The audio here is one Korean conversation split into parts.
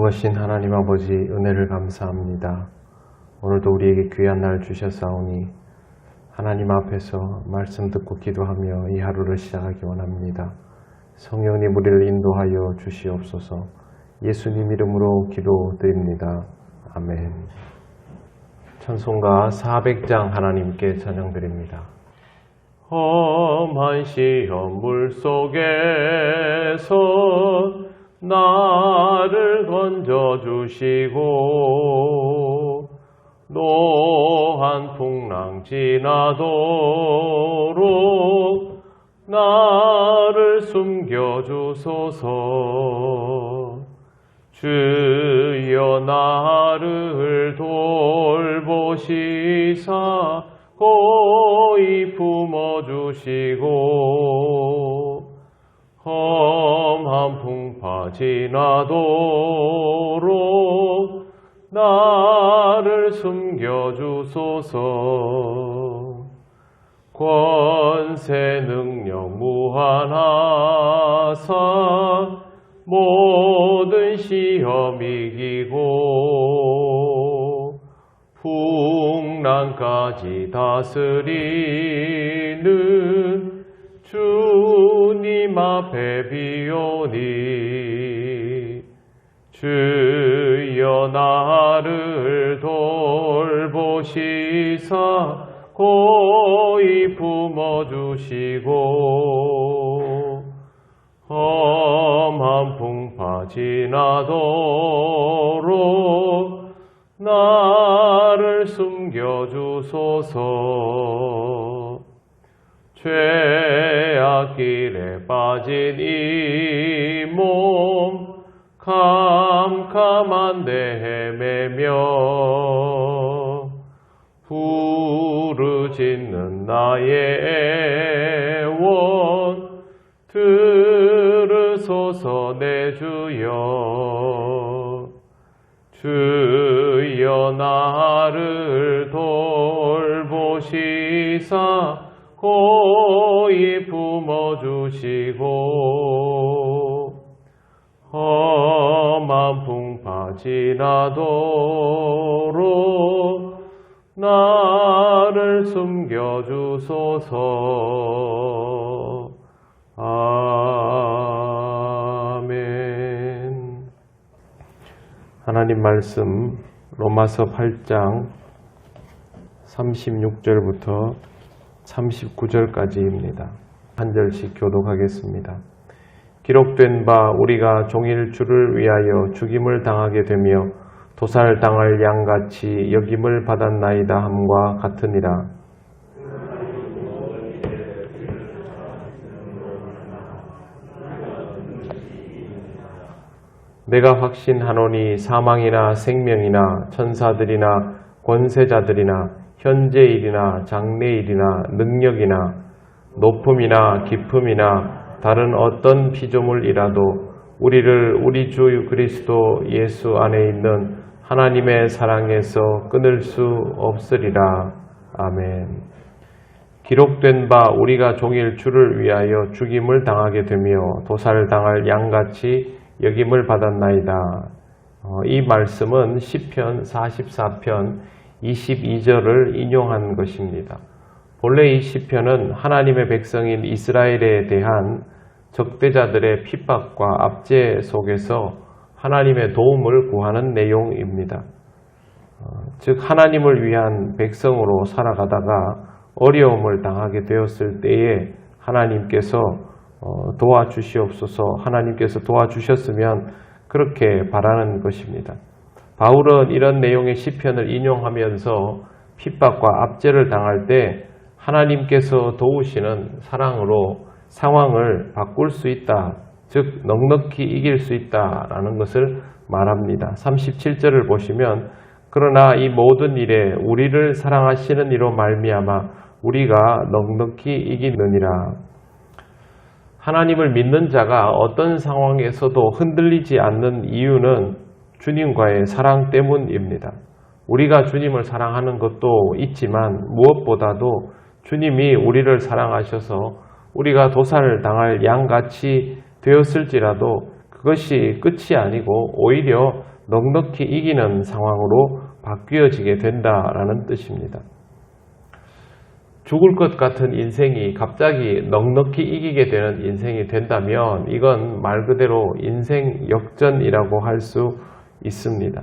거하신 하나님 아버지 은혜를 감사합니다. 오늘도 우리에게 귀한 날 주셨사오니 하나님 앞에서 말씀 듣고 기도하며 이 하루를 시작하기 원합니다. 성령님 우리를 인도하여 주시옵소서. 예수님 이름으로 기도드립니다. 아멘. 찬송가 400장 하나님께 찬양드립니다. 험한 시험 물속에서 나를 건져주시고 노한 풍랑 지나도록 나를 숨겨주소서. 주여 나를 돌보시사 고이 품어주시고 험한 풍파 지나도록 나를 숨겨주소서. 권세 능력 무한하사 모든 시험 이기고 풍랑까지 다스리는 주님 앞에 비오니 주여 나를 돌보시사 고이 품어주시고 험한 풍파 지나도록 나를 숨겨주소서. 죄악 길에 빠진 이 몸 캄캄한 데 헤매며 부르짖는 나의 애원 들으소서. 내 주여 주여 나를 돌보시사 고이 품어주시고 험한 풍파 지나도록 나를 숨겨주소서. 아멘. 하나님 말씀 로마서 8장 36절부터 39절까지입니다. 한 절씩 교독하겠습니다. 기록된 바 우리가 종일 주를 위하여 죽임을 당하게 되며 도살당할 양같이 여김을 받았나이다 함과 같으니라. 내가 확신하노니 사망이나 생명이나 천사들이나 권세자들이나 현재일이나 장래일이나 능력이나 높음이나 깊음이나 다른 어떤 피조물이라도 우리를 우리 주 그리스도 예수 안에 있는 하나님의 사랑에서 끊을 수 없으리라. 아멘. 기록된 바 우리가 종일 주를 위하여 죽임을 당하게 되며 도살당할 양같이 여김을 받았나이다. 이 말씀은 시편 44편 22절을 인용한 것입니다. 본래 이 시편은 하나님의 백성인 이스라엘에 대한 적대자들의 핍박과 압제 속에서 하나님의 도움을 구하는 내용입니다. 즉 하나님을 위한 백성으로 살아가다가 어려움을 당하게 되었을 때에 하나님께서 도와주시옵소서, 하나님께서 도와주셨으면 그렇게 바라는 것입니다. 바울은 이런 내용의 시편을 인용하면서 핍박과 압제를 당할 때 하나님께서 도우시는 사랑으로 상황을 바꿀 수 있다, 즉 넉넉히 이길 수 있다라는 것을 말합니다. 37절을 보시면 그러나 이 모든 일에 우리를 사랑하시는 이로 말미암아 우리가 넉넉히 이기느니라. 하나님을 믿는 자가 어떤 상황에서도 흔들리지 않는 이유는 주님과의 사랑 때문입니다. 우리가 주님을 사랑하는 것도 있지만 무엇보다도 주님이 우리를 사랑하셔서 우리가 도살을 당할 양같이 되었을지라도 그것이 끝이 아니고 오히려 넉넉히 이기는 상황으로 바뀌어지게 된다라는 뜻입니다. 죽을 것 같은 인생이 갑자기 넉넉히 이기게 되는 인생이 된다면 이건 말 그대로 인생 역전이라고 할 수 있습니다.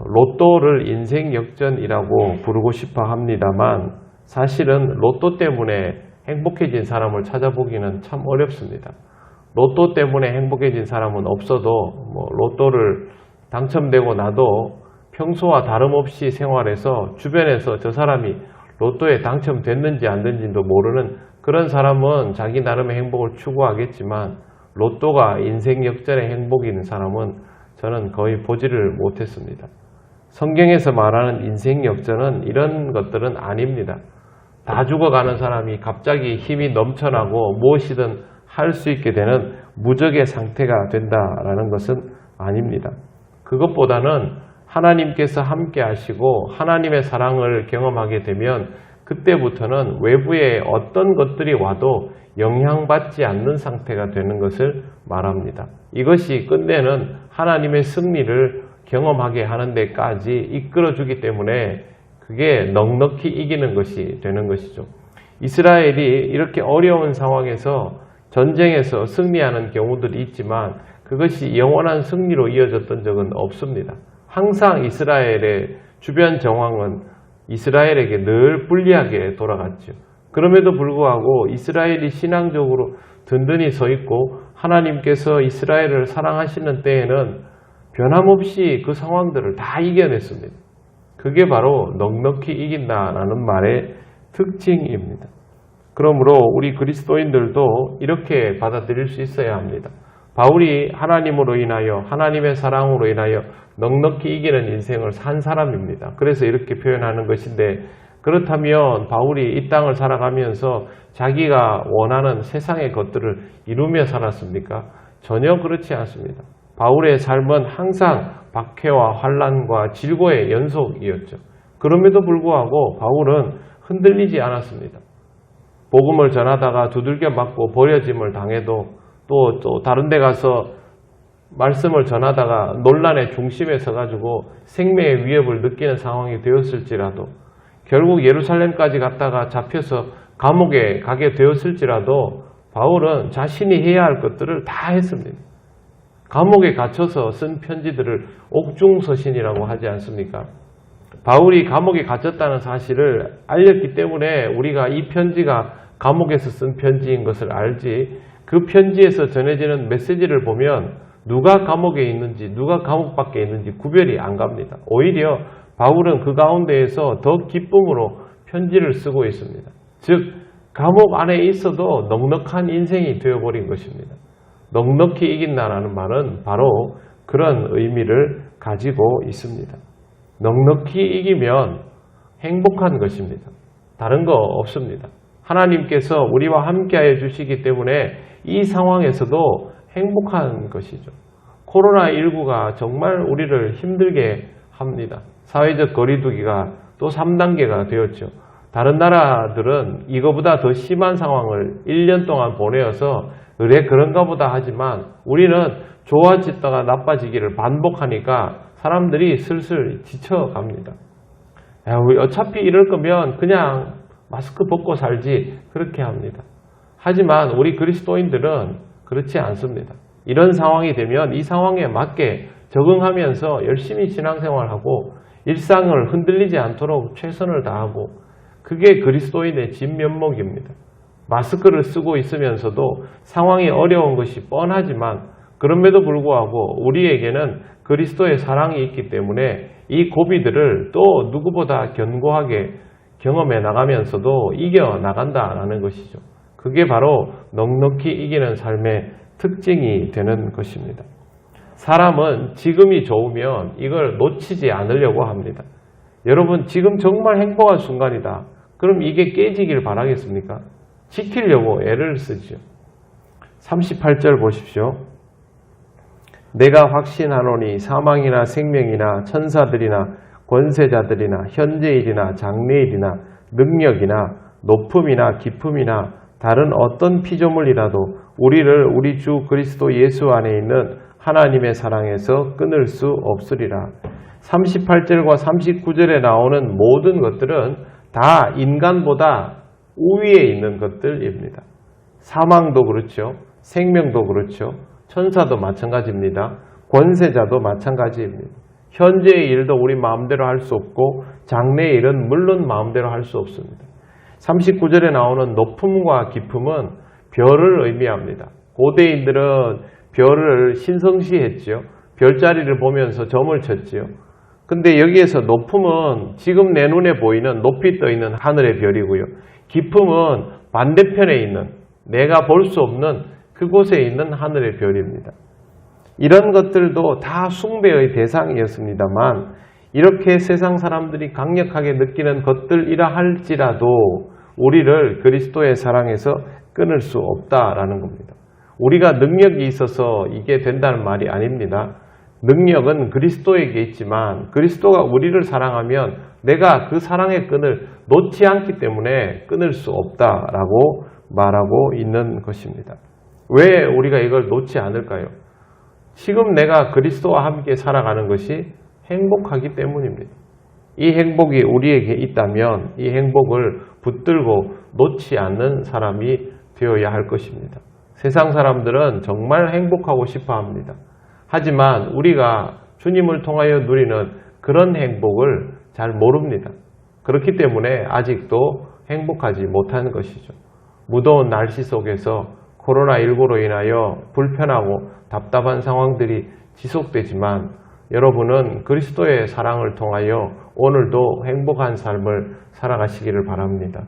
로또를 인생 역전이라고 부르고 싶어 합니다만 사실은 로또 때문에 행복해진 사람을 찾아보기는 참 어렵습니다. 로또 때문에 행복해진 사람은 없어도 로또를 당첨되고 나도 평소와 다름없이 생활해서 주변에서 저 사람이 로또에 당첨됐는지 안 됐는지도 모르는 그런 사람은 자기 나름의 행복을 추구하겠지만 로또가 인생 역전의 행복인 사람은 저는 거의 보지를 못했습니다. 성경에서 말하는 인생 역전은 이런 것들은 아닙니다. 다 죽어가는 사람이 갑자기 힘이 넘쳐나고 무엇이든 할 수 있게 되는 무적의 상태가 된다라는 것은 아닙니다. 그것보다는 하나님께서 함께 하시고 하나님의 사랑을 경험하게 되면 그때부터는 외부에 어떤 것들이 와도 영향받지 않는 상태가 되는 것을 말합니다. 이것이 끝내는 하나님의 승리를 경험하게 하는 데까지 이끌어주기 때문에 그게 넉넉히 이기는 것이 되는 것이죠. 이스라엘이 이렇게 어려운 상황에서 전쟁에서 승리하는 경우들이 있지만 그것이 영원한 승리로 이어졌던 적은 없습니다. 항상 이스라엘의 주변 정황은 이스라엘에게 늘 불리하게 돌아갔죠. 그럼에도 불구하고 이스라엘이 신앙적으로 든든히 서 있고 하나님께서 이스라엘을 사랑하시는 때에는 변함없이 그 상황들을 다 이겨냈습니다. 그게 바로 넉넉히 이긴다라는 말의 특징입니다. 그러므로 우리 그리스도인들도 이렇게 받아들일 수 있어야 합니다. 바울이 하나님으로 인하여 하나님의 사랑으로 인하여 넉넉히 이기는 인생을 산 사람입니다. 그래서 이렇게 표현하는 것인데 그렇다면 바울이 이 땅을 살아가면서 자기가 원하는 세상의 것들을 이루며 살았습니까? 전혀 그렇지 않습니다. 바울의 삶은 항상 박해와 환난과 질고의 연속이었죠. 그럼에도 불구하고 바울은 흔들리지 않았습니다. 복음을 전하다가 두들겨 맞고 버려짐을 당해도 또 다른 데 가서 말씀을 전하다가 논란의 중심에 서가지고 생명의 위협을 느끼는 상황이 되었을지라도 결국 예루살렘까지 갔다가 잡혀서 감옥에 가게 되었을지라도 바울은 자신이 해야 할 것들을 다 했습니다. 감옥에 갇혀서 쓴 편지들을 옥중서신이라고 하지 않습니까? 바울이 감옥에 갇혔다는 사실을 알렸기 때문에 우리가 이 편지가 감옥에서 쓴 편지인 것을 알지 그 편지에서 전해지는 메시지를 보면 누가 감옥에 있는지 누가 감옥 밖에 있는지 구별이 안 갑니다. 오히려 바울은 그 가운데에서 더 기쁨으로 편지를 쓰고 있습니다. 즉 감옥 안에 있어도 넉넉한 인생이 되어버린 것입니다. 넉넉히 이긴다라는 말은 바로 그런 의미를 가지고 있습니다. 넉넉히 이기면 행복한 것입니다. 다른 거 없습니다. 하나님께서 우리와 함께하여 주시기 때문에 이 상황에서도 행복한 것이죠. 코로나19가 정말 우리를 힘들게 합니다. 사회적 거리두기가 또 3단계가 되었죠. 다른 나라들은 이거보다 더 심한 상황을 1년 동안 보내어서 그래 그런가 보다 하지만 우리는 좋아지다가 나빠지기를 반복하니까 사람들이 슬슬 지쳐갑니다. 우리 어차피 이럴 거면 그냥 마스크 벗고 살지 그렇게 합니다. 하지만 우리 그리스도인들은 그렇지 않습니다. 이런 상황이 되면 이 상황에 맞게 적응하면서 열심히 신앙생활하고 일상을 흔들리지 않도록 최선을 다하고 그게 그리스도인의 진면목입니다. 마스크를 쓰고 있으면서도 상황이 어려운 것이 뻔하지만 그럼에도 불구하고 우리에게는 그리스도의 사랑이 있기 때문에 이 고비들을 또 누구보다 견고하게 경험해 나가면서도 이겨나간다라는 것이죠. 그게 바로 넉넉히 이기는 삶의 특징이 되는 것입니다. 사람은 지금이 좋으면 이걸 놓치지 않으려고 합니다. 여러분 지금 정말 행복한 순간이다. 그럼 이게 깨지길 바라겠습니까? 지키려고 애를 쓰죠. 38절 보십시오. 내가 확신하노니 사망이나 생명이나 천사들이나 권세자들이나 현재일이나 장래일이나 능력이나 높음이나 깊음이나 다른 어떤 피조물이라도 우리를 우리 주 그리스도 예수 안에 있는 하나님의 사랑에서 끊을 수 없으리라. 38절과 39절에 나오는 모든 것들은 다 인간보다 우위에 있는 것들입니다. 사망도 그렇죠. 생명도 그렇죠. 천사도 마찬가지입니다. 권세자도 마찬가지입니다. 현재의 일도 우리 마음대로 할 수 없고 장래의 일은 물론 마음대로 할 수 없습니다. 39절에 나오는 높음과 깊음은 별을 의미합니다. 고대인들은 별을 신성시했지요. 별자리를 보면서 점을 쳤지요. 근데 여기에서 높음은 지금 내 눈에 보이는 높이 떠 있는 하늘의 별이고요. 깊음은 반대편에 있는 내가 볼 수 없는 그곳에 있는 하늘의 별입니다. 이런 것들도 다 숭배의 대상이었습니다만 이렇게 세상 사람들이 강력하게 느끼는 것들이라 할지라도 우리를 그리스도의 사랑에서 끊을 수 없다라는 겁니다. 우리가 능력이 있어서 이게 된다는 말이 아닙니다. 능력은 그리스도에게 있지만 그리스도가 우리를 사랑하면 내가 그 사랑의 끈을 놓지 않기 때문에 끊을 수 없다라고 말하고 있는 것입니다. 왜 우리가 이걸 놓지 않을까요? 지금 내가 그리스도와 함께 살아가는 것이 행복하기 때문입니다. 이 행복이 우리에게 있다면 이 행복을 붙들고 놓지 않는 사람이 되어야 할 것입니다. 세상 사람들은 정말 행복하고 싶어 합니다. 하지만 우리가 주님을 통하여 누리는 그런 행복을 잘 모릅니다. 그렇기 때문에 아직도 행복하지 못하는 것이죠. 무더운 날씨 속에서 코로나19로 인하여 불편하고 답답한 상황들이 지속되지만 여러분은 그리스도의 사랑을 통하여 오늘도 행복한 삶을 살아가시기를 바랍니다.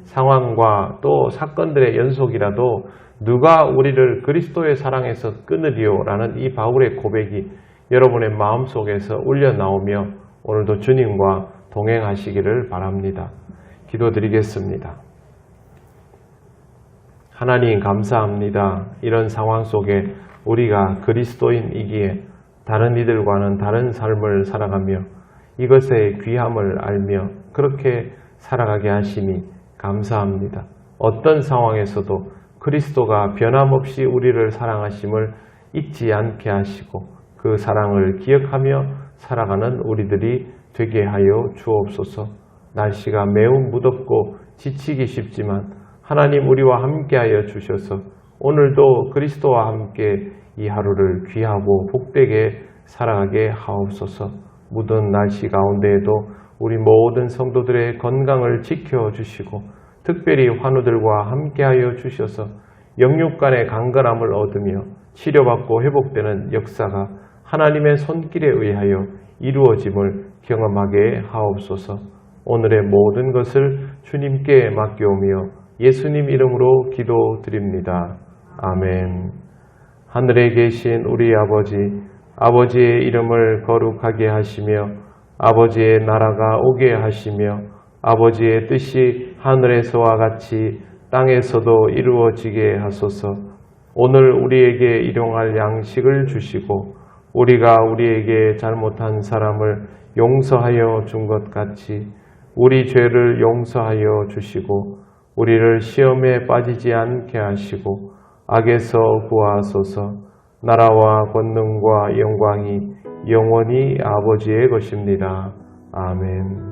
상황과 또 사건들의 연속이라도 누가 우리를 그리스도의 사랑에서 끊으리요? 라는 이 바울의 고백이 여러분의 마음속에서 울려나오며 오늘도 주님과 동행하시기를 바랍니다. 기도드리겠습니다. 하나님 감사합니다. 이런 상황 속에 우리가 그리스도인이기에 다른 이들과는 다른 삶을 살아가며 이것의 귀함을 알며 그렇게 살아가게 하시니 감사합니다. 어떤 상황에서도 그리스도가 변함없이 우리를 사랑하심을 잊지 않게 하시고 그 사랑을 기억하며 살아가는 우리들이 되게 하여 주옵소서. 날씨가 매우 무덥고 지치기 쉽지만 하나님 우리와 함께하여 주셔서 오늘도 그리스도와 함께 이 하루를 귀하고 복되게 살아가게 하옵소서. 무더운 날씨 가운데에도 우리 모든 성도들의 건강을 지켜주시고 특별히 환우들과 함께하여 주셔서 영육 간의 강건함을 얻으며 치료받고 회복되는 역사가 하나님의 손길에 의하여 이루어짐을 경험하게 하옵소서. 오늘의 모든 것을 주님께 맡겨오며 예수님 이름으로 기도드립니다. 아멘. 하늘에 계신 우리 아버지, 아버지의 이름을 거룩하게 하시며 아버지의 나라가 오게 하시며 아버지의 뜻이 하늘에서와 같이 땅에서도 이루어지게 하소서. 오늘 우리에게 일용할 양식을 주시고 우리가 우리에게 잘못한 사람을 용서하여 준 것 같이 우리 죄를 용서하여 주시고 우리를 시험에 빠지지 않게 하시고 악에서 구하소서. 나라와 권능과 영광이 영원히 아버지의 것입니다. 아멘.